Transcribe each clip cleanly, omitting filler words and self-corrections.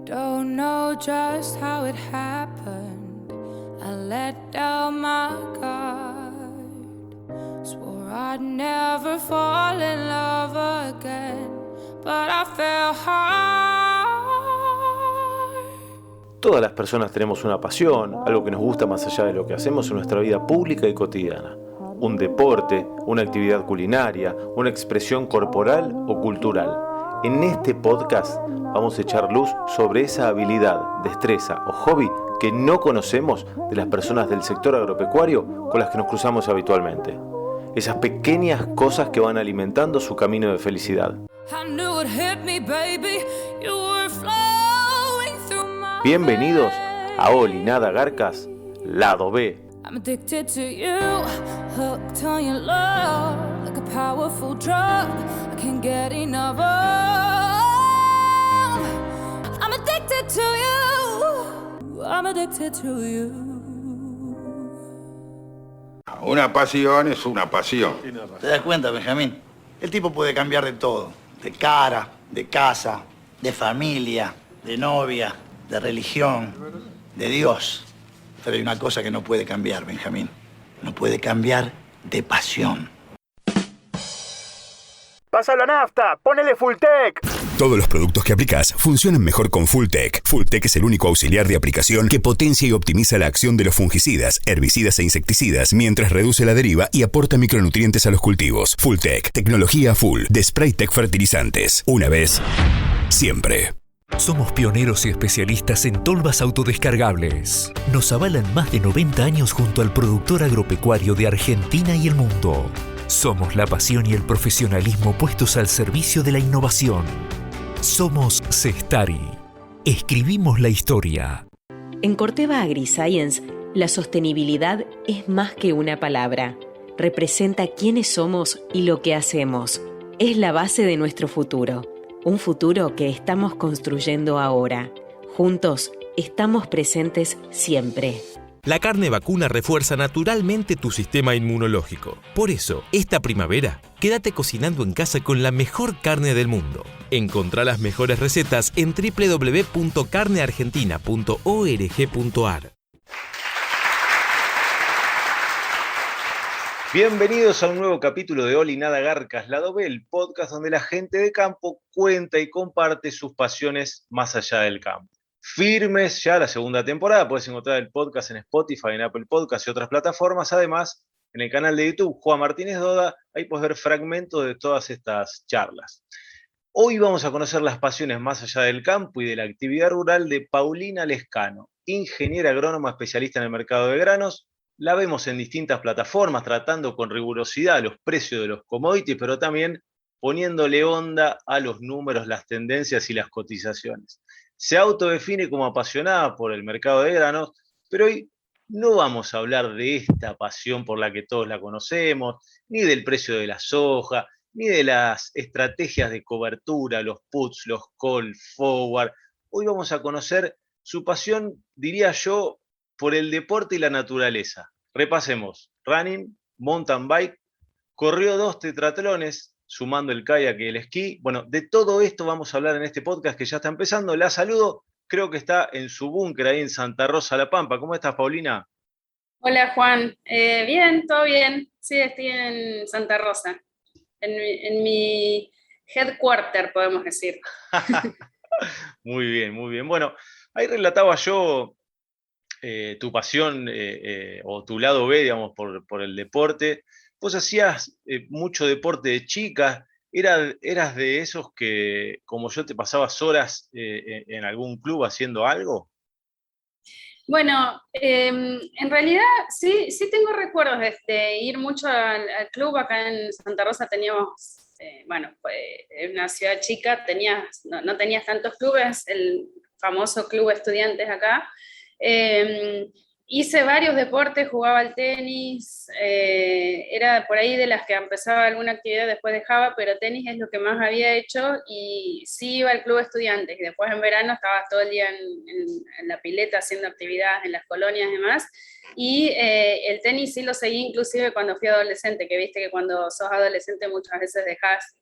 don't know just how it happened. I let down my guard. Swore I'd never fall in love again, but I fell hard. Todas las personas tenemos una pasión, algo que nos gusta más allá de lo que hacemos en nuestra vida pública y cotidiana. Un deporte, una actividad culinaria, una expresión corporal o cultural. En este podcast vamos a echar luz sobre esa habilidad, destreza o hobby que no conocemos de las personas del sector agropecuario con las que nos cruzamos habitualmente. Esas pequeñas cosas que van alimentando su camino de felicidad. Bienvenidos a Oli Nada Garcas, lado B. I'm addicted to you, hooked on your love, like a powerful drug, I can't get enough of. I'm addicted to you, I'm addicted to you. Una pasión es una pasión. ¿Te das cuenta, Benjamín? El tipo puede cambiar de todo. De cara, de casa, de familia, de novia, de religión, de Dios. Pero hay una cosa que no puede cambiar, Benjamín. No puede cambiar de pasión. ¡Pasa la nafta! ¡Ponele Fulltech! Todos los productos que aplicas funcionan mejor con Fulltech. Fulltech es el único auxiliar de aplicación que potencia y optimiza la acción de los fungicidas, herbicidas e insecticidas mientras reduce la deriva y aporta micronutrientes a los cultivos. Fulltech, tecnología full de Spraytech Fertilizantes. Una vez, siempre. Somos pioneros y especialistas en tolvas autodescargables. Nos avalan más de 90 años junto al productor agropecuario de Argentina y el mundo. Somos la pasión y el profesionalismo puestos al servicio de la innovación. Somos Cestari. Escribimos la historia. En Corteva AgriScience, la sostenibilidad es más que una palabra. Representa quiénes somos y lo que hacemos. Es la base de nuestro futuro. Un futuro que estamos construyendo ahora. Juntos, estamos presentes siempre. La carne vacuna refuerza naturalmente tu sistema inmunológico. Por eso, esta primavera, quédate cocinando en casa con la mejor carne del mundo. Encontrá las mejores recetas en www.carneargentina.org.ar. Bienvenidos a un nuevo capítulo de Oli Nada Garcas, lado B, el podcast donde la gente de campo cuenta y comparte sus pasiones más allá del campo. Firmes ya la segunda temporada, puedes encontrar el podcast en Spotify, en Apple Podcasts y otras plataformas. Además, en el canal de YouTube Juan Martínez Doda, ahí puedes ver fragmentos de todas estas charlas. Hoy vamos a conocer las pasiones más allá del campo y de la actividad rural de Paulina Lescano, ingeniera agrónoma especialista en el mercado de granos. La vemos en distintas plataformas tratando con rigurosidad los precios de los commodities, pero también poniéndole onda a los números, las tendencias y las cotizaciones. Se autodefine como apasionada por el mercado de granos, pero hoy no vamos a hablar de esta pasión por la que todos la conocemos, ni del precio de la soja, ni de las estrategias de cobertura, los puts, los call, forward. Hoy vamos a conocer su pasión, diría yo, por el deporte y la naturaleza. Repasemos: running, mountain bike, corrió 2 tetratlones, sumando el kayak y el esquí. Bueno, de todo esto vamos a hablar en este podcast que ya está empezando. La saludo, creo que está en su búnker ahí en Santa Rosa, La Pampa. ¿Cómo estás, Paulina? Hola, Juan. Bien, todo bien. Sí, estoy en Santa Rosa, en mi headquarter, podemos decir. Muy bien, muy bien. Bueno, ahí relataba yo tu pasión o tu lado B, digamos, por el deporte. Vos hacías mucho deporte de chica, ¿eras de esos que, como yo, te pasabas horas en algún club haciendo algo? Bueno, en realidad sí tengo recuerdos de ir mucho al club. Acá en Santa Rosa teníamos, en una ciudad chica, no tenías tantos clubes, el famoso club estudiantes acá. Hice varios deportes, jugaba al tenis, era por ahí de las que empezaba alguna actividad, después dejaba, pero tenis es lo que más había hecho, y sí iba al club estudiantes, y después en verano estaba todo el día en la pileta haciendo actividades en las colonias y demás, y el tenis sí lo seguí inclusive cuando fui adolescente, que viste que cuando sos adolescente muchas veces dejás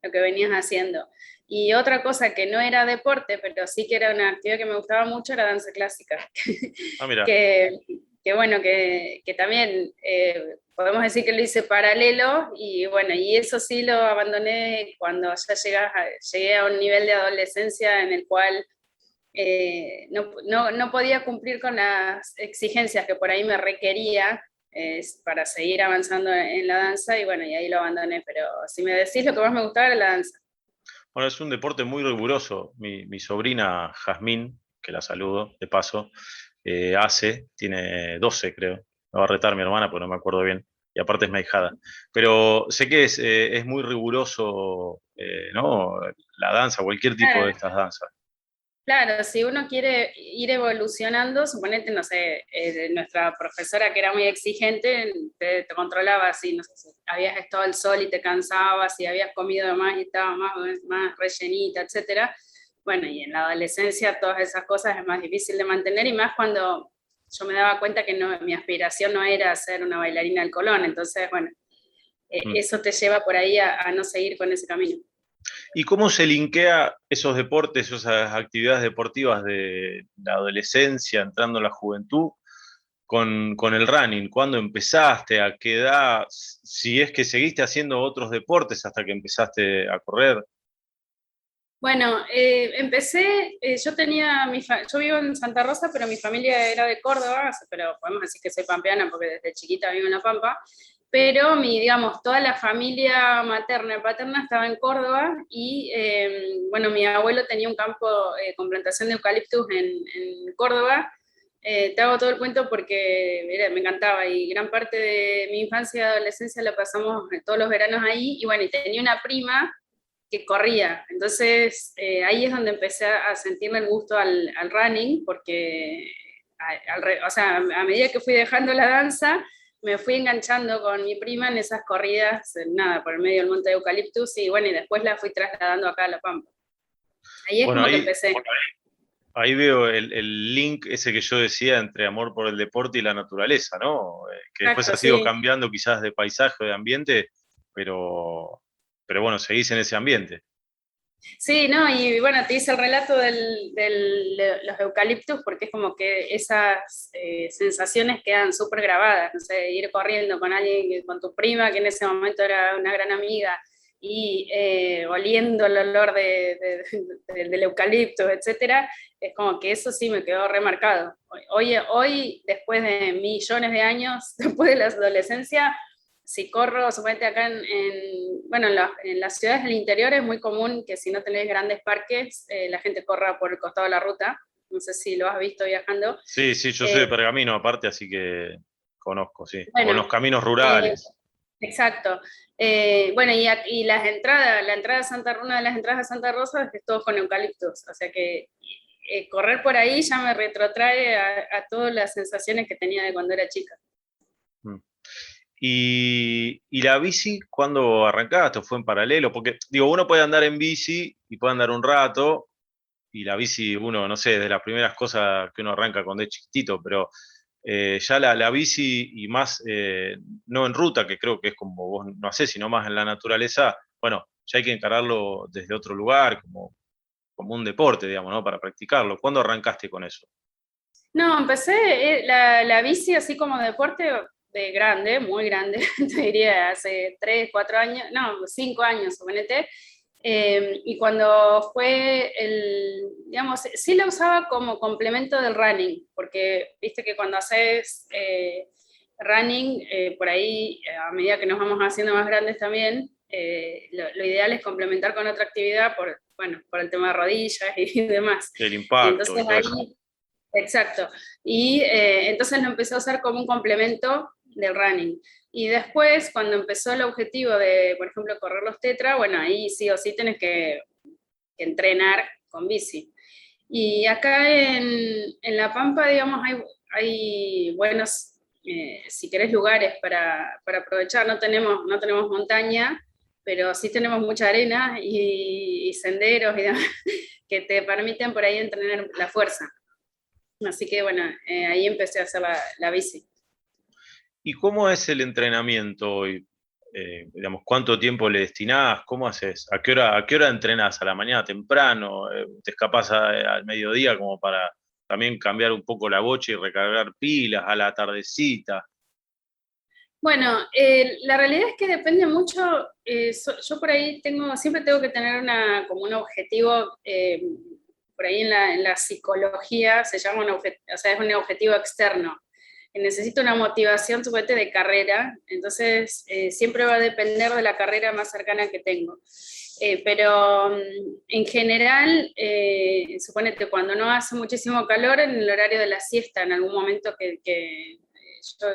lo que venías haciendo. Y otra cosa que no era deporte, pero sí que era una actividad que me gustaba mucho, era danza clásica. Ah, mira. que bueno, que también podemos decir que lo hice paralelo, y bueno, y eso sí lo abandoné cuando ya llegué a un nivel de adolescencia en el cual no podía cumplir con las exigencias que por ahí me requería para seguir avanzando en la danza, y bueno, y ahí lo abandoné. Pero si me decís, lo que más me gustaba era la danza. Bueno, es un deporte muy riguroso. Mi sobrina Jazmín, que la saludo de paso, tiene 12 creo. Me va a retar mi hermana porque no me acuerdo bien. Y aparte es mi ahijada. Pero sé que es muy riguroso, ¿no? La danza, cualquier tipo de estas danzas. Claro, si uno quiere ir evolucionando, suponete, no sé, nuestra profesora que era muy exigente, te controlaba si, no sé, si habías estado al sol y te cansabas, si habías comido de más y estabas más rellenita, etcétera. Bueno, y en la adolescencia todas esas cosas es más difícil de mantener, y más cuando yo me daba cuenta que mi aspiración no era ser una bailarina del Colón. Entonces, bueno, eso te lleva por ahí a no seguir con ese camino. ¿Y cómo se linkea esos deportes, esas actividades deportivas de la adolescencia, entrando a la juventud, con el running? ¿Cuándo empezaste? ¿A qué edad? Si es que seguiste haciendo otros deportes hasta que empezaste a correr. Bueno, empecé, yo vivo en Santa Rosa, pero mi familia era de Córdoba, pero podemos decir que soy pampeana porque desde chiquita vivo en La Pampa, pero digamos, toda la familia materna y paterna estaba en Córdoba, y bueno, mi abuelo tenía un campo con plantación de eucaliptus en Córdoba. Te hago todo el cuento porque me encantaba, y gran parte de mi infancia y adolescencia la pasamos todos los veranos ahí, y bueno, y tenía una prima que corría. Entonces ahí es donde empecé a sentirle el gusto al running, porque o sea, a medida que fui dejando la danza, me fui enganchando con mi prima en esas corridas, nada, por el medio del monte de eucaliptus, y bueno, y después la fui trasladando acá a La Pampa. Ahí es Bueno, como que empecé. ahí veo el link ese que yo decía entre amor por el deporte y la naturaleza, ¿no? Que después Exacto, ha sido sí. cambiando quizás de paisaje o de ambiente, pero bueno, seguís en ese ambiente. Sí, no, y bueno, te hice el relato de los eucaliptus porque es como que esas sensaciones quedan súper grabadas. No sé, ir corriendo con alguien, con tu prima, que en ese momento era una gran amiga, y oliendo el olor del eucalipto, etcétera, es como que eso sí me quedó remarcado. Hoy, después de millones de años, después de la adolescencia, si corro, suponete acá bueno, en las ciudades del interior es muy común que si no tenés grandes parques, la gente corra por el costado de la ruta. No sé si lo has visto viajando. Sí, sí, yo soy de Pergamino aparte, así que conozco, sí. O en Bueno, los caminos rurales. exacto. Bueno, y la entrada a una de las entradas a Santa Rosa es todo con eucaliptos. O sea que correr por ahí ya me retrotrae a todas las sensaciones que tenía de cuando era chica. Mm. ¿Y la bici cuándo arrancaste? ¿O fue en paralelo? Porque, digo, uno puede andar en bici y puede andar un rato, y la bici, uno, no sé, de las primeras cosas que uno arranca cuando es chiquitito, pero ya la bici, y más no en ruta, que creo que es como vos no hacés, sino más en la naturaleza, bueno, ya hay que encararlo desde otro lugar, como un deporte, digamos, ¿no? Para practicarlo. ¿Cuándo arrancaste con eso? No, empecé la bici así como deporte de grande, muy grande, te diría hace 3, 4 años, no, 5 años, suponete. Y cuando fue digamos, sí la usaba como complemento del running, porque viste que cuando haces running, por ahí, a medida que nos vamos haciendo más grandes también, lo ideal es complementar con otra actividad bueno, por el tema de rodillas y demás. El impacto y Entonces todo eso. ahí, exacto. Y entonces lo empecé a usar como un complemento del running. Y después, cuando empezó el objetivo de, por ejemplo, correr los tetra, bueno, ahí sí o sí tenés que entrenar con bici. Y acá en La Pampa, digamos, hay buenos, si querés, lugares para aprovechar. No tenemos montaña, pero sí tenemos mucha arena y senderos y demás, que te permiten por ahí entrenar la fuerza. Así que bueno, ahí empecé a hacer la bici. ¿Y cómo es el entrenamiento hoy? digamos, ¿cuánto tiempo le destinás? ¿Cómo haces? ¿A qué hora entrenás? ¿A la mañana temprano? ¿Te escapás al mediodía como para también cambiar un poco la bocha y recargar pilas a la tardecita? Bueno, la realidad es que depende mucho, yo por ahí siempre tengo que tener como un objetivo, por ahí en la psicología se llama o sea, es un objetivo externo. Necesito una motivación, suponete, de carrera, entonces siempre va a depender de la carrera más cercana que tengo. Pero en general, suponete, cuando no hace muchísimo calor, en el horario de la siesta, en algún momento que yo,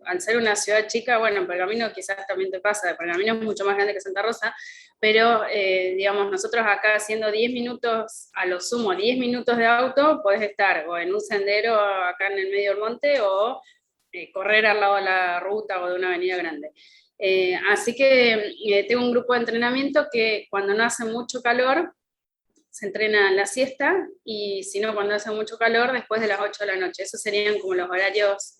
al ser una ciudad chica, bueno, en Pergamino quizás también te pasa, Pergamino es mucho más grande que Santa Rosa, pero digamos, nosotros acá haciendo 10 minutos, a lo sumo 10 minutos de auto, podés estar o en un sendero acá en el medio del monte o correr al lado de la ruta o de una avenida grande. Así que tengo un grupo de entrenamiento que cuando no hace mucho calor, se entrena en la siesta, y si no, cuando hace mucho calor, después de las 8 de la noche. Esos serían como los horarios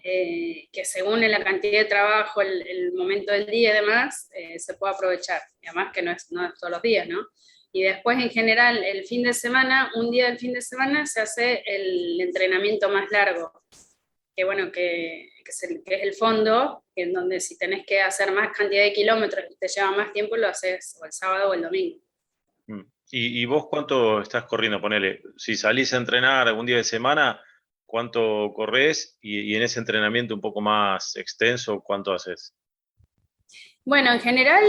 que según la cantidad de trabajo, el momento del día y demás, se puede aprovechar. Y además que no es todos los días, ¿no? Y después, en general, el fin de semana, un día del fin de semana, se hace el entrenamiento más largo, que bueno, que es el fondo, en donde si tenés que hacer más cantidad de kilómetros y te lleva más tiempo, lo haces o el sábado o el domingo. ¿Y vos cuánto estás corriendo? Ponele, si salís a entrenar algún día de semana, ¿cuánto corres? Y en ese entrenamiento un poco más extenso, ¿cuánto haces? Bueno, en general,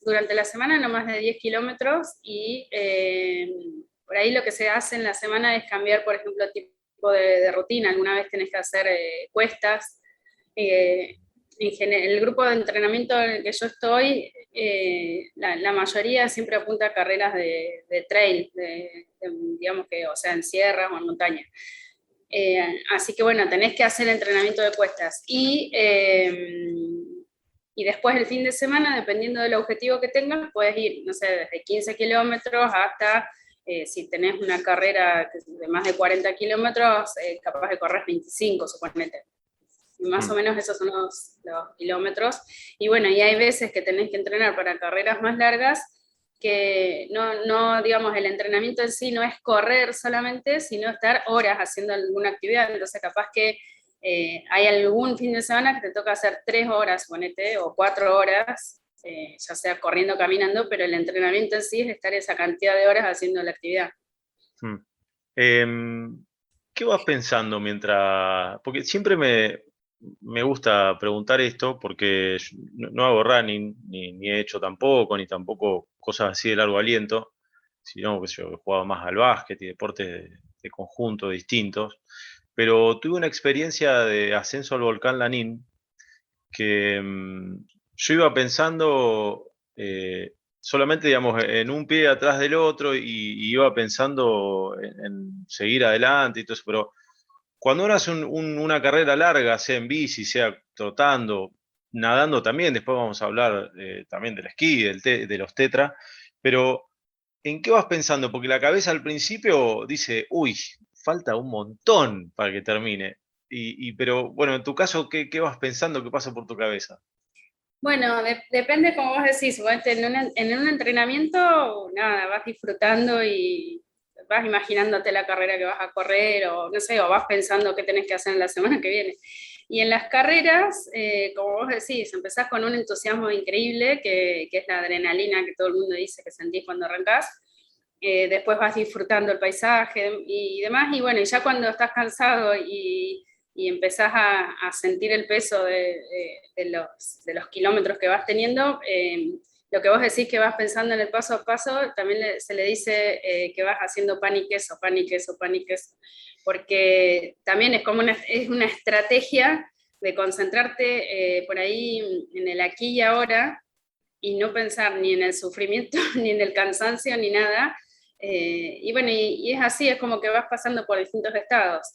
durante la semana no más de 10 kilómetros, y por ahí lo que se hace en la semana es cambiar, por ejemplo, tipo de rutina. Alguna vez tenés que hacer cuestas. El grupo de entrenamiento en el que yo estoy, la mayoría siempre apunta a carreras de trail, digamos que, o sea, en sierras o en montaña. Así que bueno, tenés que hacer entrenamiento de cuestas. Y después el fin de semana, dependiendo del objetivo que tengas, puedes ir, no sé, desde 15 kilómetros hasta, si tenés una carrera de más de 40 kilómetros, capaz de correr 25, suponete. Y más o menos esos son los kilómetros. Y bueno, y hay veces que tenés que entrenar para carreras más largas, que no, digamos, el entrenamiento en sí no es correr solamente, sino estar horas haciendo alguna actividad. Entonces capaz que hay algún fin de semana que te toca hacer 3 horas, ponete, o 4 horas, ya sea corriendo o caminando, pero el entrenamiento en sí es estar esa cantidad de horas haciendo la actividad. ¿Qué vas pensando mientras...? Porque siempre me gusta preguntar esto, porque yo no hago running, ni he hecho tampoco, ni tampoco cosas así de largo aliento, sino que yo he jugado más al básquet y deportes de conjunto distintos. Pero tuve una experiencia de ascenso al volcán Lanín que yo iba pensando solamente, digamos, en un pie atrás del otro, y iba pensando en seguir adelante y todo eso, pero cuando uno hace una carrera larga, sea en bici, sea trotando, nadando también, después vamos a hablar también del esquí, de los tetra, pero ¿en qué vas pensando? Porque la cabeza al principio dice, uy, falta un montón para que termine. Pero bueno, en tu caso, ¿qué vas pensando? ¿Qué pasa por tu cabeza? Bueno, depende, como vos decís, en un entrenamiento, nada, vas disfrutando y vas imaginándote la carrera que vas a correr, o no sé, o vas pensando qué tenés que hacer en la semana que viene. Y en las carreras, como vos decís, empezás con un entusiasmo increíble, que es la adrenalina que todo el mundo dice que sentís cuando arrancás. Después vas disfrutando el paisaje y demás, y bueno, y ya cuando estás cansado y empezás a sentir el peso de los kilómetros que vas teniendo, lo que vos decís que vas pensando en el paso a paso, también se le dice que vas haciendo pan y queso, pan y queso, pan y queso, porque también es como es una estrategia de concentrarte por ahí en el aquí y ahora, y no pensar ni en el sufrimiento, ni en el cansancio, ni nada. Y bueno, y es así, es como que vas pasando por distintos estados.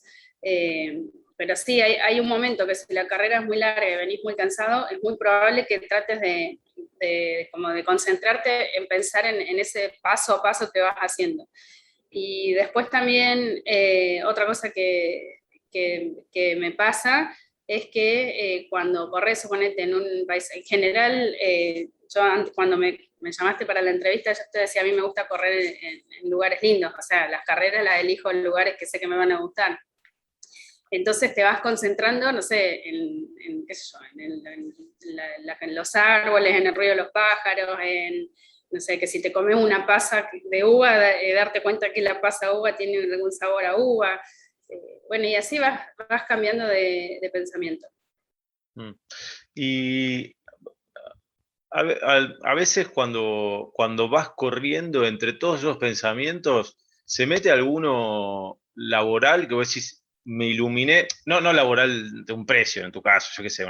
Pero sí, hay un momento que si la carrera es muy larga y venís muy cansado, es muy probable que trates como de concentrarte en pensar en ese paso a paso que vas haciendo. Y después también otra cosa que me pasa es que cuando corres, suponete, en un país, en general, yo antes, cuando me llamaste para la entrevista, yo te decía, a mí me gusta correr en lugares lindos, o sea, las carreras las elijo en lugares que sé que me van a gustar. Entonces te vas concentrando, no sé, qué sé yo, en los árboles, en el ruido de los pájaros, no sé, que si te comes una pasa de uva, darte cuenta que la pasa uva tiene algún sabor a uva. Bueno, y así vas cambiando de pensamiento. Y a veces cuando vas corriendo entre todos esos pensamientos, ¿se mete alguno laboral que vos decís, me iluminé? No laboral de un precio en tu caso, yo qué sé,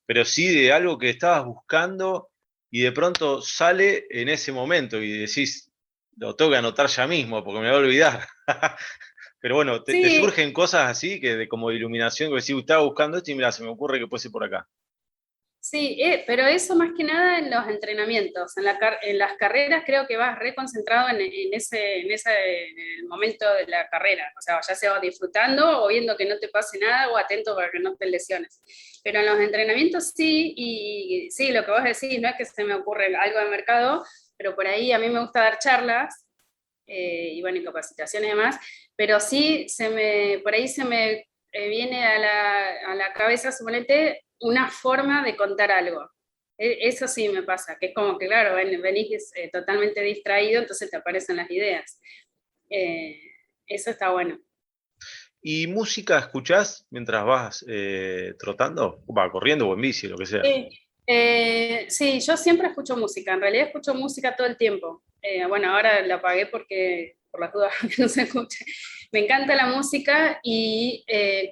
pero sí de algo que estabas buscando y de pronto sale en ese momento y decís, lo tengo que anotar ya mismo porque me voy a olvidar. Pero bueno, te Sí, surgen cosas así que como de iluminación que decís, estaba buscando esto y mira, se me ocurre que puede ser por acá. sí, pero eso más que nada en los entrenamientos. En las carreras creo que vas reconcentrado en el momento de la carrera. O sea, ya sea disfrutando o viendo que no te pase nada o atento para que no te lesiones. Pero en los entrenamientos sí, y sí, lo que vos decís, no es que se me ocurre algo de mercado, pero por ahí a mí me gusta dar charlas, y bueno, y capacitaciones y demás, pero sí por ahí se me viene a la cabeza, suponete, una forma de contar algo. Eso sí me pasa, que es como que, claro, venís totalmente distraído, entonces te aparecen las ideas. Eh, Eso está bueno. ¿Y música escuchás mientras vas trotando? Va, corriendo o en bici, lo que sea. Sí, sí, yo siempre escucho música, en realidad escucho música todo el tiempo. Bueno, ahora la apagué porque, por las dudas, que no se escuche. Me encanta la música y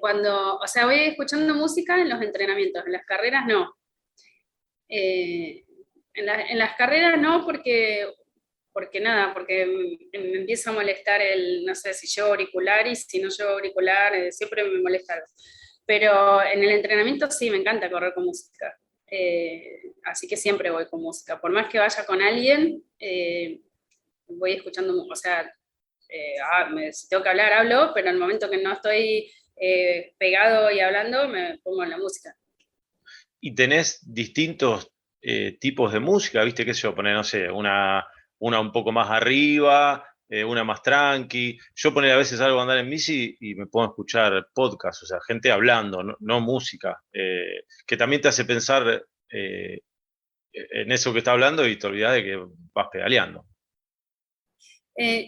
o sea, voy escuchando música en los entrenamientos, en las carreras no. Eh, en las carreras no, porque nada, porque me empieza a molestar no sé, si llevo auricular y si no llevo auricular, siempre me molesta algo. Pero en el entrenamiento sí, me encanta correr con música. Así que siempre voy con música. Por más que vaya con alguien, voy escuchando, o sea, si tengo que hablar, hablo, pero en el momento que no estoy pegado y hablando, me pongo en la música. Y tenés distintos tipos de música, ¿viste? ¿Qué sé yo? Poner, no sé, una un poco más arriba, una más tranqui. Yo poner a veces algo a andar en bici y me pongo a escuchar podcast, o sea, gente hablando, no música, que también te hace pensar en eso que está hablando y te olvidás de que vas pedaleando.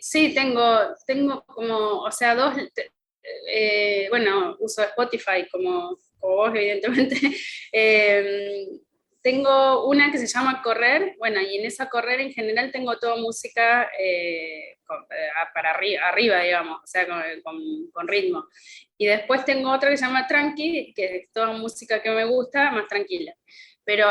Sí, tengo como, o sea, bueno, uso Spotify como vos, evidentemente. Tengo una que se llama Correr, bueno, y en esa Correr en general tengo toda música para arriba, digamos, o sea, con ritmo. Y después tengo otra que se llama Tranqui, que es toda música que me gusta, más tranquila. Pero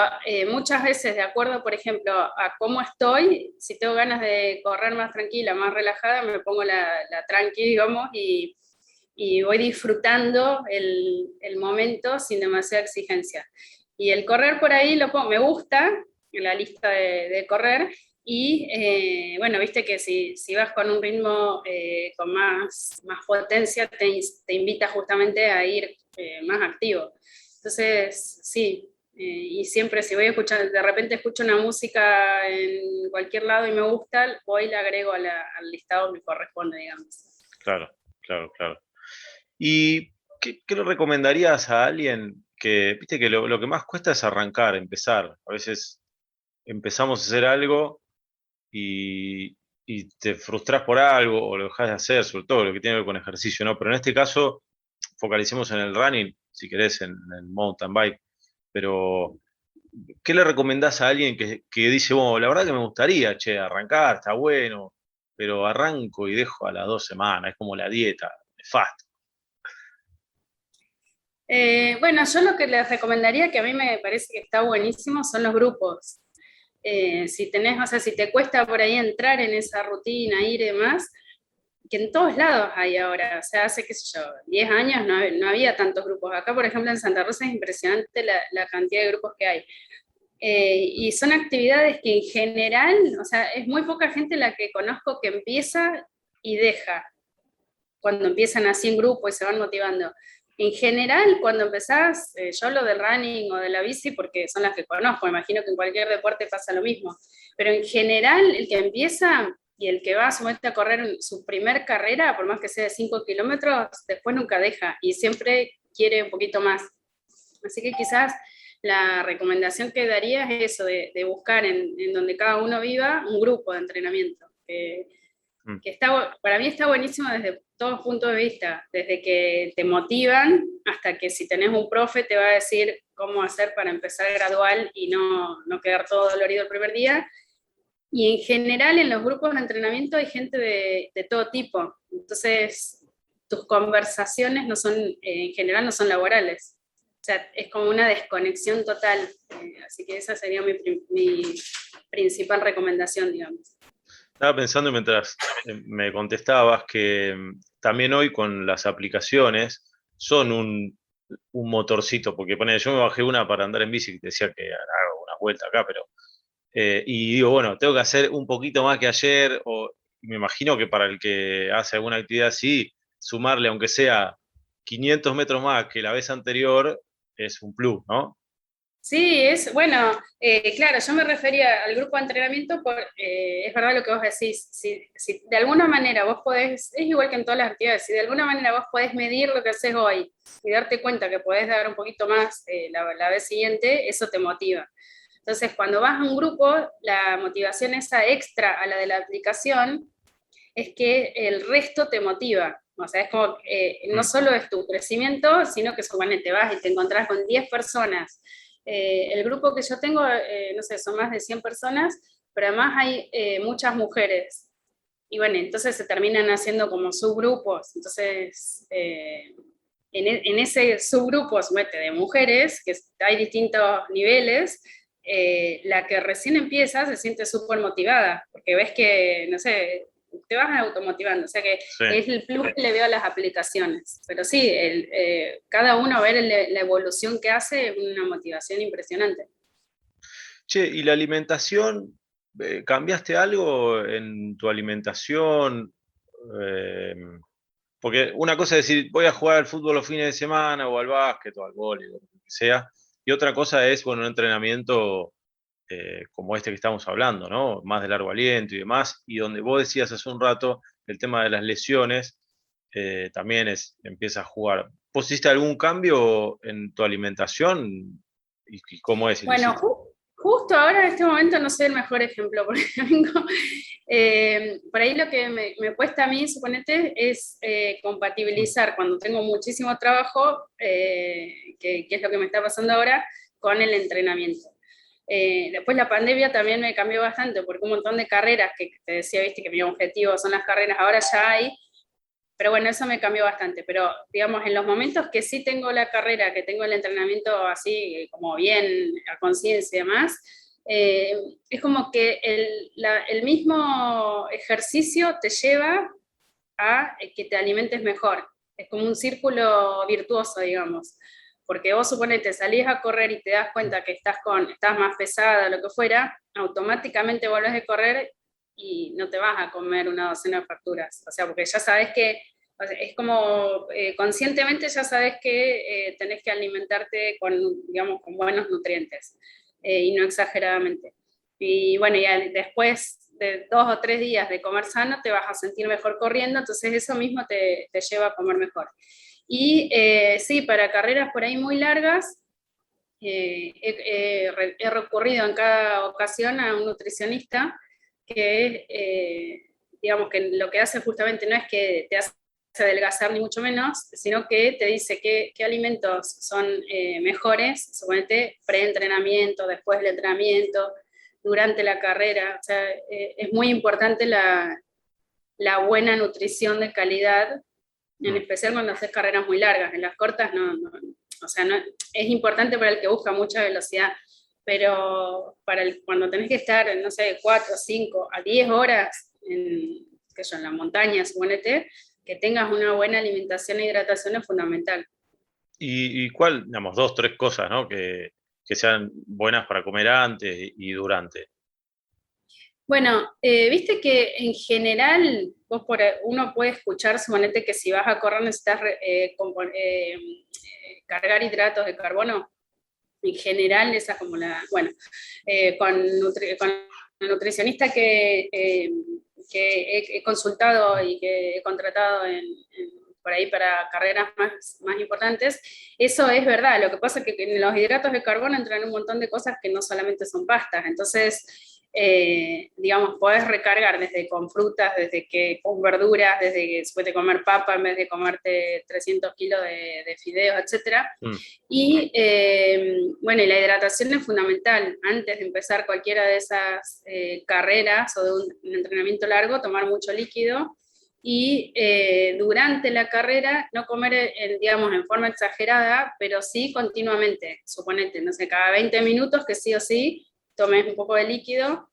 muchas veces, de acuerdo, por ejemplo, a cómo estoy, si tengo ganas de correr más tranquila, más relajada, me pongo la tranqui, digamos, y voy disfrutando el momento sin demasiada exigencia. Y el correr por ahí me gusta, en la lista de correr, y bueno, viste que si vas con un ritmo con más potencia, te invita justamente a ir más activo. Entonces, sí, y siempre si voy a escuchar, de repente escucho una música en cualquier lado y me gusta, voy y la agrego al listado que corresponde, digamos. Claro, claro, claro. ¿Y qué le recomendarías a alguien que, viste que lo que más cuesta es arrancar, empezar? A veces empezamos a hacer algo y te frustras por algo o lo dejas de hacer, sobre todo lo que tiene que ver con ejercicio, ¿no? Pero en este caso, focalicemos en el running, si querés, en el mountain bike. Pero, ¿qué le recomendás a alguien que dice, bueno, la verdad que me gustaría, che, arrancar, está bueno, pero arranco y dejo a las 2 semanas, es como la dieta, nefasto? Bueno, yo lo que les recomendaría, que a mí me parece que está buenísimo, son los grupos. Si tenés, o sea, si te cuesta por ahí entrar en esa rutina, ir y demás, que en todos lados hay ahora, o sea, hace, qué sé yo, 10 años no había tantos grupos. Acá, por ejemplo, en Santa Rosa es impresionante la cantidad de grupos que hay. Y son actividades que en general, o sea, es muy poca gente la que conozco que empieza y deja, cuando empiezan así en grupo y se van motivando. En general, cuando empezás, yo hablo del running o de la bici porque son las que conozco, imagino que en cualquier deporte pasa lo mismo, pero en general el que empieza y el que va a correr en su primer carrera, por más que sea de 5 kilómetros, después nunca deja y siempre quiere un poquito más. Así que quizás la recomendación que daría es eso, de buscar en donde cada uno viva un grupo de entrenamiento. Que para mí está buenísimo desde todos puntos de vista, desde que te motivan hasta que si tenés un profe te va a decir cómo hacer para empezar gradual y no quedar todo dolorido el primer día. Y en general en los grupos de entrenamiento hay gente de todo tipo, entonces tus conversaciones no son, en general no son laborales, o sea, es como una desconexión total, así que esa sería mi principal recomendación, digamos. Estaba pensando mientras me contestabas que también hoy con las aplicaciones son un motorcito, porque yo me bajé una para andar en bici, que te decía que hago una vuelta acá, pero y digo, bueno, tengo que hacer un poquito más que ayer, o me imagino que para el que hace alguna actividad así, sumarle aunque sea 500 metros más que la vez anterior, es un plus, ¿no? Sí, bueno, claro, yo me refería al grupo de entrenamiento, es verdad lo que vos decís, si de alguna manera vos podés, es igual que en todas las actividades, si de alguna manera vos podés medir lo que haces hoy y darte cuenta que podés dar un poquito más la vez siguiente, eso te motiva. Entonces, cuando vas a un grupo, la motivación esa extra a la de la aplicación es que el resto te motiva. O sea, es como, no solo es tu crecimiento, sino que te vas y te encontrás con 10 personas. El grupo que yo tengo, no sé, son más de 100 personas, pero además hay muchas mujeres. Y bueno, entonces se terminan haciendo como subgrupos. Entonces, en ese subgrupo de mujeres, que hay distintos niveles, la que recién empieza se siente súper motivada, porque ves que, no sé, te vas automotivando, o sea que sí, es el plus que le veo a las aplicaciones, pero sí, cada uno ver la evolución que hace es una motivación impresionante. Che, ¿y la alimentación? ¿Cambiaste algo en tu alimentación? Porque una cosa es decir, voy a jugar al fútbol los fines de semana, o al básquet, o al vóley, o lo que sea, y otra cosa es, bueno, un entrenamiento como este que estamos hablando, ¿no? Más de largo aliento y demás, y donde vos decías hace un rato, el tema de las lesiones, también empieza a jugar. ¿Vos hiciste algún cambio en tu alimentación? ¿Y cómo es? Bueno, justo ahora en este momento no soy el mejor ejemplo, porque vengo, por ahí lo que me cuesta a mí, suponete, es compatibilizar cuando tengo muchísimo trabajo, que es lo que me está pasando ahora, con el entrenamiento. Después la pandemia también me cambió bastante, porque un montón de carreras que te decía, viste, que mi objetivo son las carreras, ahora ya hay, pero bueno, eso me cambió bastante, pero digamos, en los momentos que sí tengo la carrera, que tengo el entrenamiento así, como bien a conciencia y demás, es como que el mismo ejercicio te lleva a que te alimentes mejor, es como un círculo virtuoso, digamos. Porque vos suponete, salís a correr y te das cuenta que estás más pesada, lo que fuera, automáticamente volvés a correr y no te vas a comer una docena de facturas. O sea, porque ya sabes que, o sea, es como conscientemente ya sabes que tenés que alimentarte digamos, con buenos nutrientes y no exageradamente. Y bueno, ya después de 2 o 3 días de comer sano te vas a sentir mejor corriendo, entonces eso mismo te lleva a comer mejor. Y sí, para carreras por ahí muy largas, he recurrido en cada ocasión a un nutricionista que, digamos, que lo que hace justamente no es que te hace adelgazar ni mucho menos, sino que te dice qué alimentos son mejores, suponete pre-entrenamiento, después del entrenamiento, durante la carrera. O sea, es muy importante la buena nutrición de calidad, en especial cuando haces carreras muy largas. En las cortas o sea, es importante para el que busca mucha velocidad, pero cuando tenés que estar, no sé, 4, 5, a 10 horas en la montaña, suponete, que tengas una buena alimentación e hidratación es fundamental. ¿Y cuál, digamos, 2, 3 cosas, ¿no? que sean buenas para comer antes y durante? Bueno, viste que en general uno puede escuchar, suponete que si vas a correr necesitas cargar hidratos de carbono. En general, esa es como con el nutricionista que he consultado y que he contratado por ahí para carreras más importantes, eso es verdad. Lo que pasa es que en los hidratos de carbono entran un montón de cosas que no solamente son pastas. Entonces, digamos, podés recargar desde con frutas, con verduras, desde que después de comer papa en vez de comerte 300 kilos de fideos, etc. Y bueno, y la hidratación es fundamental. Antes de empezar cualquiera de esas carreras o de un entrenamiento largo, tomar mucho líquido. Y durante la carrera no comer, digamos, en forma exagerada, pero sí continuamente. Suponete, no sé, cada 20 minutos que sí o sí tomes un poco de líquido.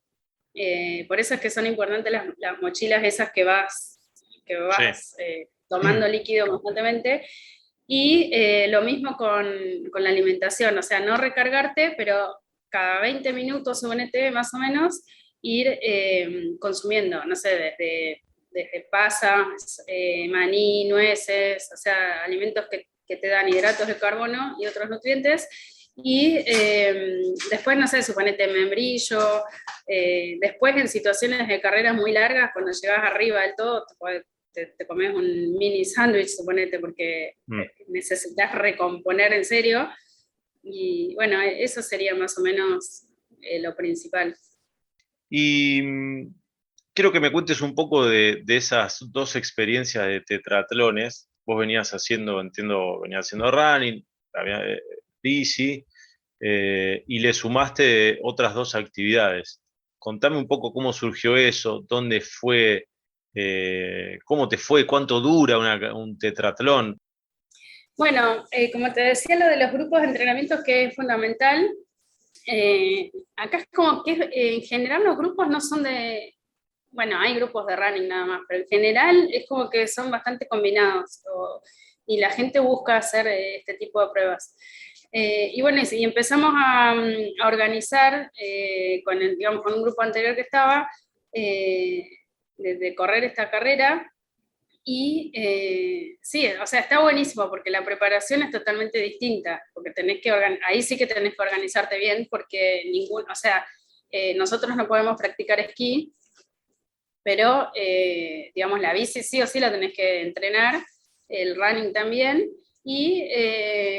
Por eso es que son importantes las mochilas esas que vas tomando líquido constantemente. Y lo mismo con la alimentación, o sea, no recargarte, pero cada 20 minutos, suponete, más o menos, ir consumiendo, no sé, desde pasas, maní, nueces, o sea, alimentos que te dan hidratos de carbono y otros nutrientes. Y después, no sé, suponete membrillo, después en situaciones de carreras muy largas, cuando llegas arriba del todo, te comes un mini sándwich, suponete, porque necesitas recomponer en serio. Y bueno, eso sería más o menos lo principal. Y quiero que me cuentes un poco de esas dos experiencias de tetraatlones. Vos venías haciendo running, bici, y le sumaste otras dos actividades. Contame un poco cómo surgió eso, dónde fue, cómo te fue, cuánto dura un tetratlón. Bueno, como te decía, lo de los grupos de entrenamiento que es fundamental. Acá es como que en general los grupos no son bueno, hay grupos de running nada más, pero en general es como que son bastante combinados y la gente busca hacer este tipo de pruebas. Y bueno, y empezamos a organizar digamos, con un grupo anterior que estaba de correr esta carrera. Y sí, o sea, está buenísimo porque la preparación es totalmente distinta, porque ahí sí que tenés que organizarte bien, porque o sea, nosotros no podemos practicar esquí, pero digamos, la bici sí o sí la tenés que entrenar, el running también. Y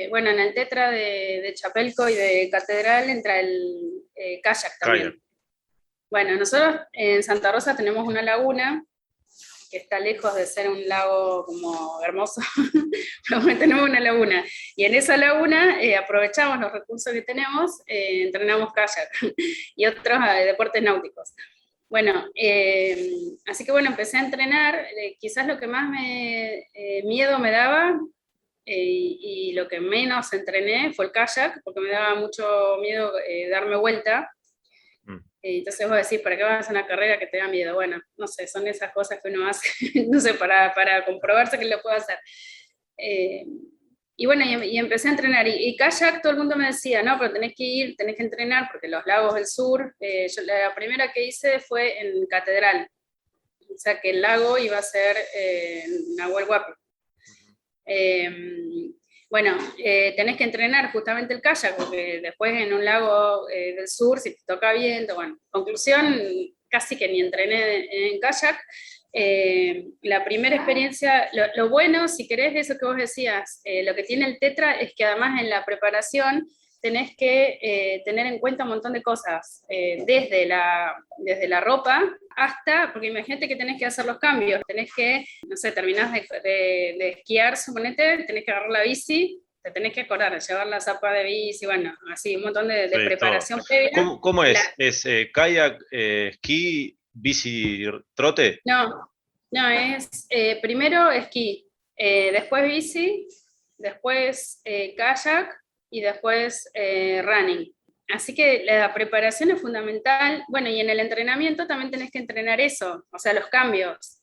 bueno, en el tetra de Chapelco y de Catedral entra el kayak también. Bueno, nosotros en Santa Rosa tenemos una laguna que está lejos de ser un lago como hermoso, pero bueno, tenemos una laguna. Y en esa laguna aprovechamos los recursos que tenemos, entrenamos kayak y otros deportes náuticos. Bueno, así que bueno, empecé a entrenar. Quizás lo que más miedo me daba y lo que menos entrené fue el kayak, porque me daba mucho miedo darme vuelta. Entonces vos decís, ¿para qué vas a hacer una carrera que te da miedo? Bueno, no sé, son esas cosas que uno hace, no sé, para comprobarse que lo puedo hacer. Y bueno, y empecé a entrenar. Y kayak, todo el mundo me decía, no, pero tenés que entrenar, porque los lagos del sur, yo la primera que hice fue en Catedral. O sea, que el lago iba a ser en Nahuel Huapi. Bueno, tenés que entrenar justamente el kayak, porque después en un lago del sur, si te toca viento, bueno, conclusión, casi que ni entrené en kayak. La primera experiencia, lo bueno, si querés, eso que vos decías, lo que tiene el tetra es que además en la preparación tenés que tener en cuenta un montón de cosas, desde la ropa hasta, porque imagínate que tenés que hacer los cambios, tenés que, no sé, terminás de esquiar, suponete, tenés que agarrar la bici, te tenés que acordar, llevar la zapa de bici, bueno, así, un montón de preparación previa. ¿Cómo es? ¿Es kayak, esquí, bici, trote? No, es primero esquí, después bici, después kayak y después running. Así que la preparación es fundamental. Bueno, y en el entrenamiento también tenés que entrenar eso, o sea, los cambios.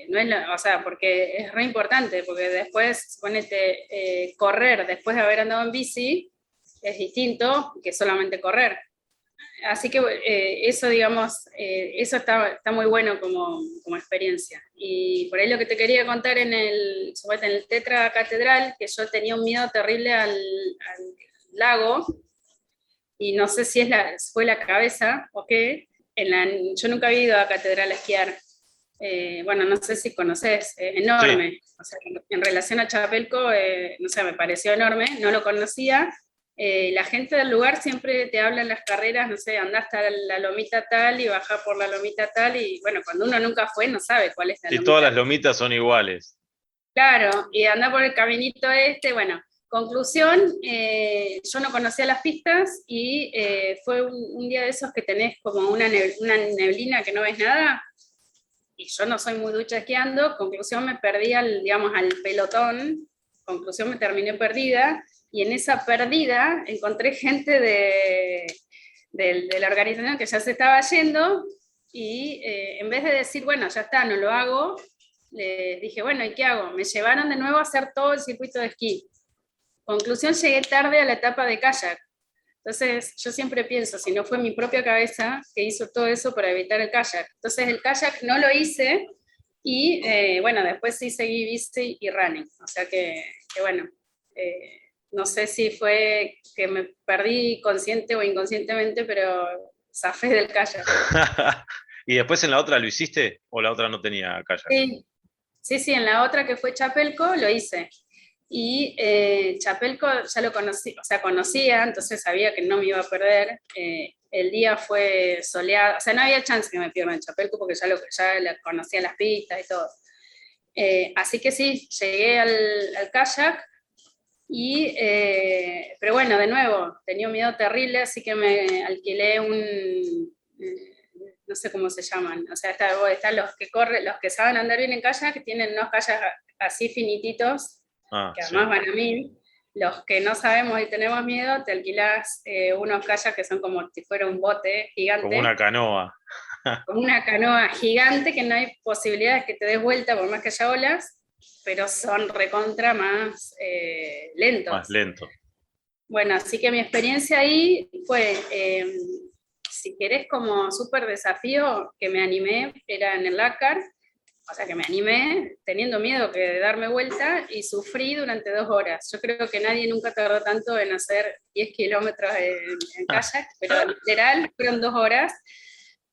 No es o sea, porque es re importante, porque después, ponete, correr después de haber andado en bici es distinto que solamente correr. Así que eso, digamos, eso está muy bueno como experiencia. Y por ahí lo que te quería contar en el Tetra Catedral, que yo tenía un miedo terrible al lago, y no sé si fue la cabeza o qué. Yo nunca había ido a Catedral a esquiar. Bueno, no sé si conoces, es enorme. Sí. O sea, en relación a Chapelco, no sé, me pareció enorme, no lo conocía. La gente del lugar siempre te habla en las carreras, no sé, andá hasta la lomita tal y bajá por la lomita tal, y bueno, cuando uno nunca fue no sabe cuál es la lomita. Y todas las lomitas son iguales. Claro, y andá por el caminito bueno. Conclusión, yo no conocía las pistas y fue un día de esos que tenés como una neblina que no ves nada, y yo no soy muy ducha esquiando. Conclusión, me perdí al pelotón. Conclusión, me terminé perdida, y en esa perdida encontré gente de la organización que ya se estaba yendo, y en vez de decir, bueno, ya está, no lo hago, les dije, bueno, ¿y qué hago? Me llevaron de nuevo a hacer todo el circuito de esquí. Conclusión, llegué tarde a la etapa de kayak. Entonces, yo siempre pienso, si no fue mi propia cabeza que hizo todo eso para evitar el kayak. Entonces, el kayak no lo hice, y bueno, después sí seguí bici y running. O sea que bueno, no sé si fue que me perdí consciente o inconscientemente, pero zafé del kayak. ¿Y después en la otra lo hiciste o la otra no tenía kayak? Sí, en la otra, que fue Chapelco, lo hice. Y Chapelco ya lo conocí, o sea, conocía, entonces sabía que no me iba a perder. El día fue soleado, o sea, no había chance que me pierda en Chapelco porque ya conocía las pistas y todo. Así que sí, llegué al kayak, pero bueno, de nuevo, tenía un miedo terrible, así que me alquilé no sé cómo se llaman, o sea, están los que saben andar bien en kayak, que tienen unos kayaks así finititos, que además van a 1000. Los que no sabemos y tenemos miedo, te alquilás unos kayaks que son como si fuera un bote gigante. Como una canoa. Como una canoa gigante, que no hay posibilidades que te des vuelta por más que haya olas, pero son recontra más lentos. Más lento. Bueno, así que mi experiencia ahí fue, si querés como súper desafío, que me animé, era en el Lakar. O sea, que me animé teniendo miedo que de darme vuelta, y sufrí durante 2 horas. Yo creo que nadie nunca tardó tanto en hacer 10 kilómetros en kayak, pero literal fueron 2 horas,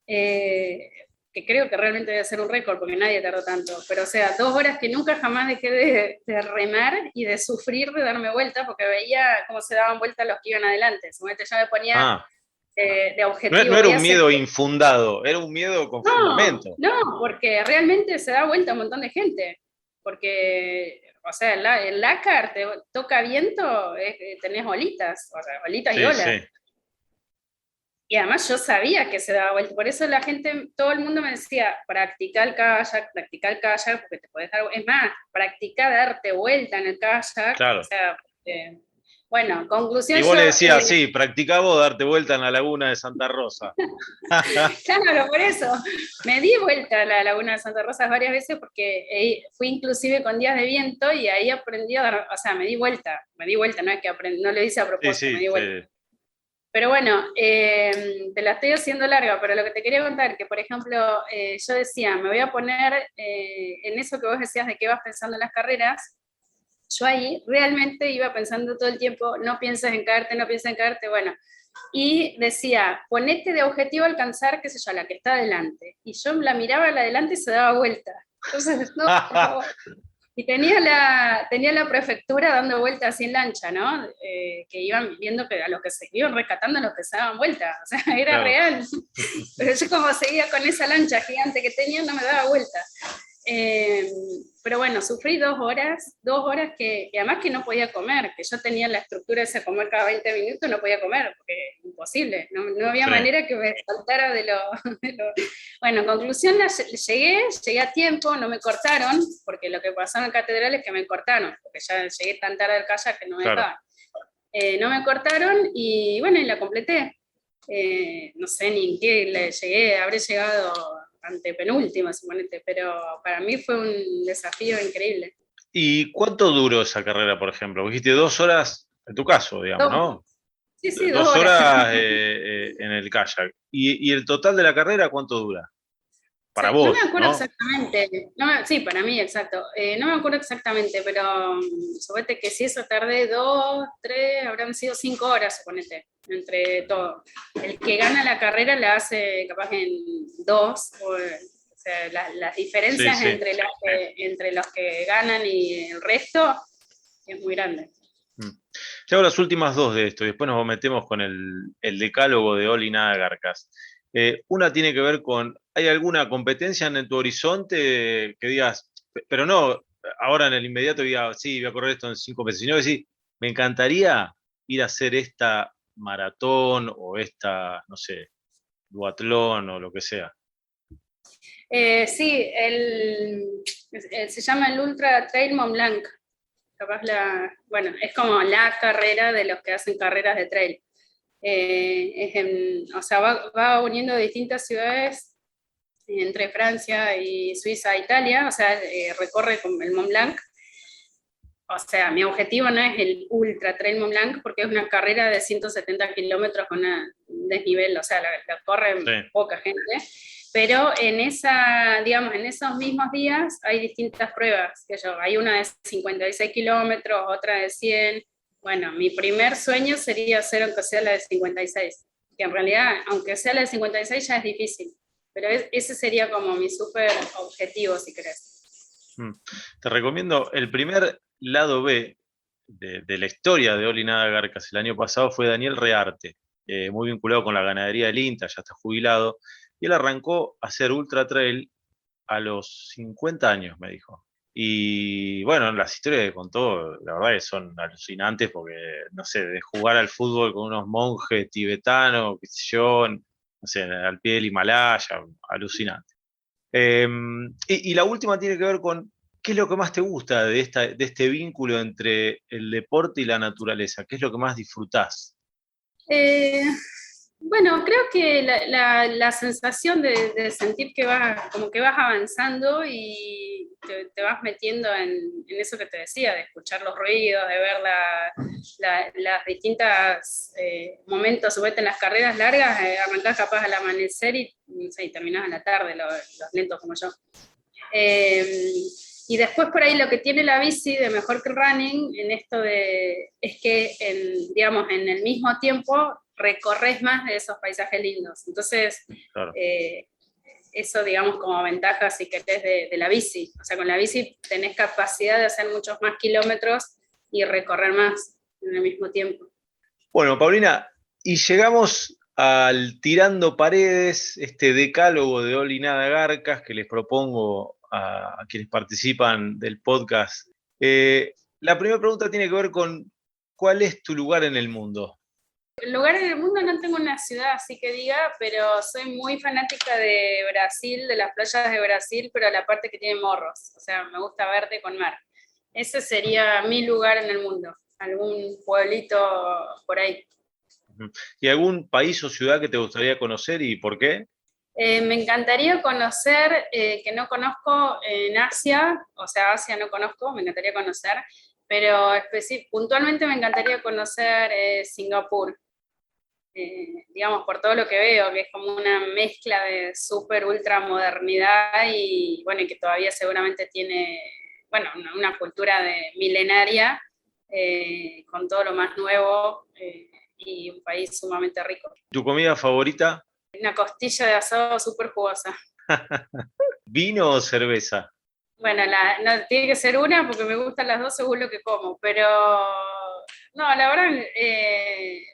que creo que realmente debe ser un récord porque nadie tardó tanto. Pero o sea, 2 horas que nunca jamás dejé de remar y de sufrir de darme vuelta, porque veía cómo se daban vuelta los que iban adelante. Seguramente ya me ponía... de objetivo. No era un miedo infundado, era un miedo con fundamento. No, porque realmente se da vuelta un montón de gente. Porque, o sea, el Lakar te toca viento, tenés olitas, o sea, olitas y olas. Sí. Y además yo sabía que se daba vuelta, por eso la gente, todo el mundo me decía, practica el kayak, porque te podés dar, es más, practica darte vuelta en el kayak. Claro. O sea, bueno, conclusión. Y vos le decías, sí, practicá vos darte vuelta en la laguna de Santa Rosa. Claro, por eso. Me di vuelta a la laguna de Santa Rosa varias veces, porque fui inclusive con días de viento, y ahí aprendí a dar, o sea, me di vuelta, no es que no lo hice a propósito, me di vuelta. Pero bueno, te la estoy haciendo larga, pero lo que te quería contar, que por ejemplo, yo decía, me voy a poner en eso que vos decías de que vas pensando en las carreras. Yo ahí realmente iba pensando todo el tiempo, no pienses en caerte, bueno. Y decía, ponete de objetivo alcanzar, qué sé yo, la que está adelante. Y yo la miraba a la adelante y se daba vuelta. Entonces, no, y tenía la prefectura dando vueltas sin lancha, ¿no? Que iban viendo que a los que se iban rescatando, a los que se daban vuelta. O sea, era real. Pero yo como seguía con esa lancha gigante que tenía, no me daba vuelta. Pero bueno, sufrí 2 horas que además que no podía comer, que yo tenía la estructura de ese comer cada 20 minutos, no podía comer, porque imposible, no había manera que me saltara de lo... Bueno, conclusión, llegué a tiempo, no me cortaron, porque lo que pasó en la catedral es que me cortaron, porque ya llegué tan tarde al kayak que no me dejaban. No me cortaron, y bueno, y la completé. No sé ni en qué llegué, habré llegado antepenúltima, suponete, pero para mí fue un desafío increíble. ¿Y cuánto duró esa carrera, por ejemplo? Dijiste 2 horas, en tu caso, digamos, ¿no? Sí, sí, 2 2 horas. horas en el kayak. ¿Y el total de la carrera cuánto dura? Para No me vos, acuerdo ¿no? exactamente. Sí, para mí, exacto. No me acuerdo exactamente, pero suponete que si eso tardé 2, 3, habrán sido 5 horas, suponete, entre todo. El que gana la carrera la hace capaz en 2, o sea, las Sí, diferencias sí. entre los que ganan y el resto es muy grande. Te hago las últimas 2 de esto y después nos metemos con el decálogo de Oli Nada Garcas. Una tiene que ver con, ¿hay alguna competencia en tu horizonte que digas, pero no, ahora en el inmediato diga, sí, voy a correr esto en 5 meses, sino que sí, me encantaría ir a hacer esta maratón o esta, no sé, duatlón o lo que sea? Sí, se llama el Ultra Trail Mont Blanc. Capaz bueno, es como la carrera de los que hacen carreras de trail. O sea, va uniendo distintas ciudades entre Francia y Suiza e Italia, o sea, recorre con el Mont Blanc. O sea, mi objetivo no es el Ultra Trail Mont Blanc porque es una carrera de 170 kilómetros con un desnivel, o sea, la corre Sí. poca gente. Pero digamos, en esos mismos días hay distintas pruebas. Hay una de 56 kilómetros, otra de 100. Bueno, mi primer sueño sería hacer aunque sea la de 56, que en realidad, aunque sea la de 56 ya es difícil, pero ese sería como mi súper objetivo, si querés. Te recomiendo el primer lado B de la historia de Oli Nada Garcas el año pasado fue Daniel Rearte, muy vinculado con la ganadería del INTA, ya está jubilado, y él arrancó a hacer ultra trail a los 50 años, me dijo. Y bueno, las historias que contó, la verdad que son alucinantes porque, no sé, de jugar al fútbol con unos monjes tibetanos, qué sé yo, no sé, al pie del Himalaya, alucinante. Y la última tiene que ver con qué es lo que más te gusta de este vínculo entre el deporte y la naturaleza, qué es lo que más disfrutás. Eh, bueno, creo que la sensación de sentir que como que vas avanzando y te vas metiendo en eso que te decía, de escuchar los ruidos, de ver las distintas momentos, subete en las carreras largas, arrancás capaz al amanecer y, no sé, y terminás a la tarde, los lentos como yo. Y después por ahí lo que tiene la bici de mejor que el running en esto es que digamos, en el mismo tiempo recorres más de esos paisajes lindos. Entonces, Claro. eso digamos como ventaja si querés de la bici. O sea, con la bici tenés capacidad de hacer muchos más kilómetros y recorrer más en el mismo tiempo. Bueno, Paulina, y llegamos al Tirando Paredes, este decálogo de Oli Nada Garcas que les propongo a quienes participan del podcast. La primera pregunta tiene que ver con ¿cuál es tu lugar en el mundo? El lugar en el mundo no tengo una ciudad así que diga, pero soy muy fanática de Brasil, de las playas de Brasil, pero la parte que tiene morros. O sea, me gusta verde con mar. Ese sería mi lugar en el mundo. Algún pueblito por ahí. ¿Y algún país o ciudad que te gustaría conocer y por qué? Me encantaría conocer, que no conozco en Asia, o sea, Asia no conozco, me encantaría conocer, pero puntualmente me encantaría conocer Singapur. Digamos, por todo lo que veo, que es como una mezcla de súper ultra modernidad y bueno, y que todavía seguramente tiene, bueno, una cultura milenaria, con todo lo más nuevo, y un país sumamente rico. ¿Tu comida favorita? Una costilla de asado súper jugosa. ¿Vino o cerveza? Bueno, no, tiene que ser una porque me gustan las dos según lo que como, pero no, la verdad,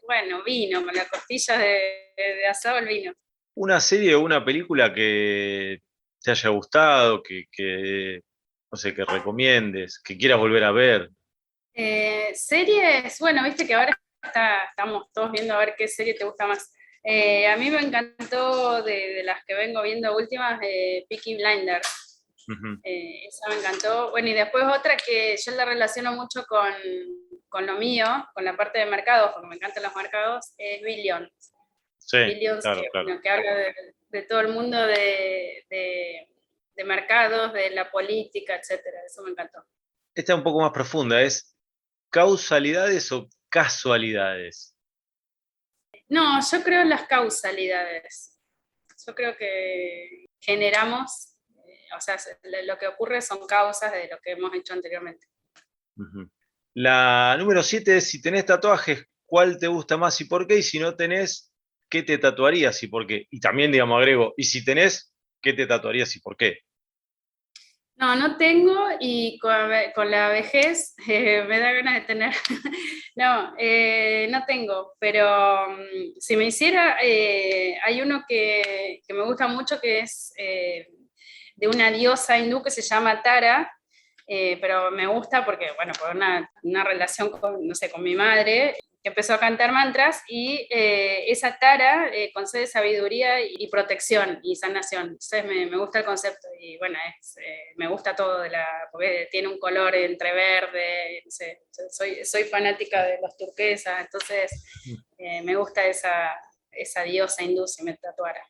bueno, vino, con la costilla de asado el vino. ¿Una serie o una película que te haya gustado, no sé, que recomiendes, que quieras volver a ver? Series, bueno, viste que ahora estamos todos viendo a ver qué serie te gusta más. A mí me encantó de las que vengo viendo últimas, Peaky Blinders. Esa me encantó. Bueno, y después otra que yo la relaciono mucho con lo mío, con la parte de mercados, porque me encantan los mercados, es Billions. Sí, Billions, claro, claro. bueno, que habla de todo el mundo de mercados, de la política, etcétera. Eso me encantó. Esta es un poco más profunda, ¿es causalidades o casualidades? No, yo creo en las causalidades. Yo creo que generamos, o sea, lo que ocurre son causas de lo que hemos hecho anteriormente. Ujú. La número 7 es, si tenés tatuajes, ¿cuál te gusta más y por qué? Y si no tenés, ¿qué te tatuarías y por qué? Y también, digamos, agrego, y si tenés, ¿qué te tatuarías y por qué? No, no tengo y con la vejez me da ganas de tener. No, no tengo, pero si me hiciera, hay uno que me gusta mucho que es de una diosa hindú que se llama Tara, pero me gusta porque, bueno, por una relación con, no sé, con mi madre, que empezó a cantar mantras y esa Tara concede sabiduría y protección y sanación. Entonces me gusta el concepto y bueno, me gusta todo porque tiene un color entre verde, no sé, soy fanática de los turquesas, entonces me gusta esa diosa hindú si me tatuara.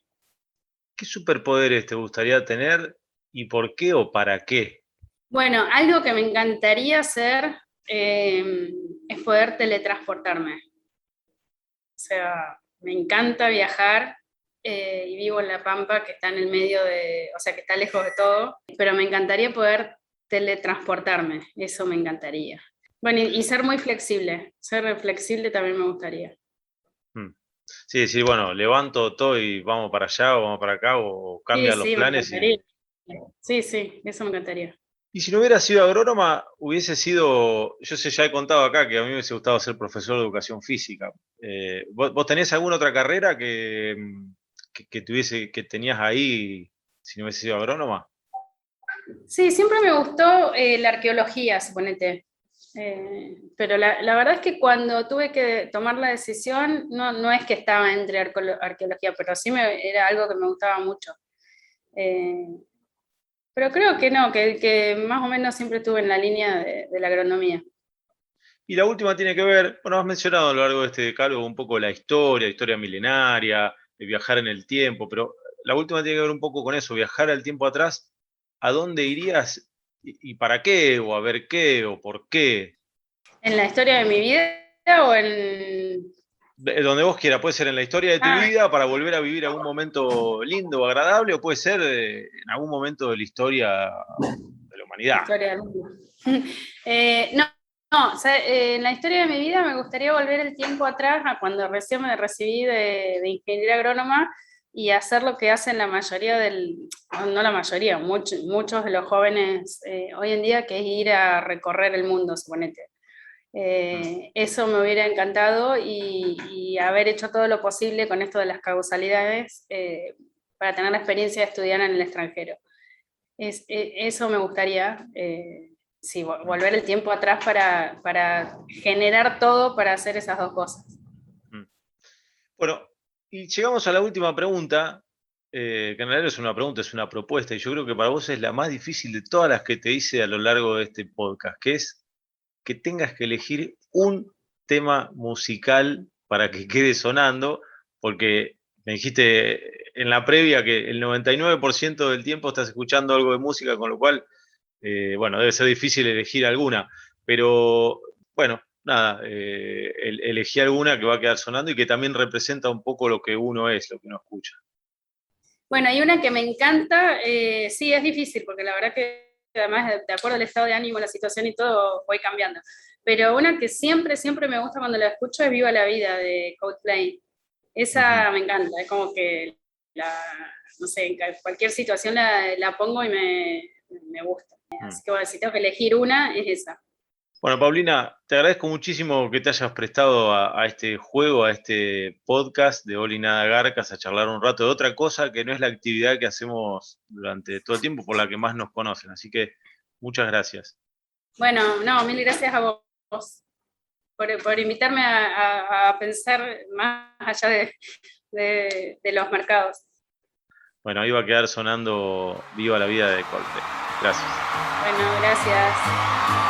¿Qué superpoderes te gustaría tener y por qué o para qué? Bueno, algo que me encantaría hacer es poder teletransportarme. O sea, me encanta viajar y vivo en La Pampa, que está en el medio o sea, que está lejos de todo, pero me encantaría poder teletransportarme, eso me encantaría. Bueno, y ser muy flexible, ser flexible también me gustaría. Sí, sí, bueno, levanto todo y vamos para allá o vamos para acá o Sí, cambian los sí, me planes. encantaría. Sí, sí, eso me encantaría. Y si no hubiera sido agrónoma, hubiese sido, yo sé, ya he contado acá que a mí me hubiese gustado ser profesor de educación física. ¿Vos tenés alguna otra carrera que tenías ahí si no hubiese sido agrónoma? Sí, siempre me gustó la arqueología, suponete. Pero la verdad es que cuando tuve que tomar la decisión, no es que estaba entre arqueología, pero sí era algo que me gustaba mucho. Pero creo que no, que más o menos siempre estuve en la línea de la agronomía. Y la última tiene que ver, bueno, has mencionado a lo largo de este decálogo un poco la historia milenaria, de viajar en el tiempo, pero la última tiene que ver un poco con eso, viajar al tiempo atrás. ¿A dónde irías y para qué? ¿O a ver qué? ¿O por qué? ¿En la historia de mi vida o en...? Donde vos quieras, puede ser en la historia de tu vida para volver a vivir algún momento lindo o agradable, o puede ser en algún momento de la historia de la humanidad. Historia del mundo. O sea, en la historia de mi vida me gustaría volver el tiempo atrás a cuando recién me recibí de ingeniería agrónoma y hacer lo que hacen la mayoría no la mayoría, muchos de los jóvenes hoy en día, que es ir a recorrer el mundo, suponete. Eso me hubiera encantado y haber hecho todo lo posible con esto de las causalidades para tener la experiencia de estudiar en el extranjero. Eso me gustaría, sí, volver el tiempo atrás para generar todo para hacer esas dos cosas. Bueno, y llegamos a la última pregunta, que en realidad es una pregunta, es una propuesta, y yo creo que para vos es la más difícil de todas las que te hice a lo largo de este podcast, que es que tengas que elegir un tema musical para que quede sonando, porque me dijiste en la previa que el 99% del tiempo estás escuchando algo de música, con lo cual, bueno, debe ser difícil elegir alguna, pero bueno, nada, elegí alguna que va a quedar sonando y que también representa un poco lo que uno es, lo que uno escucha. Bueno, hay una que me encanta, sí, es difícil, porque la verdad que además de acuerdo al estado de ánimo, la situación y todo, voy cambiando. Pero una que siempre me gusta cuando la escucho es Viva la Vida de Coldplay. Esa me encanta, es como que, no sé, en cualquier situación la pongo y me gusta. Así que bueno, si tengo que elegir una, es esa. Bueno, Paulina, te agradezco muchísimo que te hayas prestado a este juego, a este podcast de Oli Nada Garcas, a charlar un rato de otra cosa que no es la actividad que hacemos durante todo el tiempo, por la que más nos conocen. Así que muchas gracias. Bueno, no, mil gracias a vos por invitarme a pensar más allá de los mercados. Bueno, ahí va a quedar sonando Viva la Vida de Coldplay. Gracias. Bueno, gracias.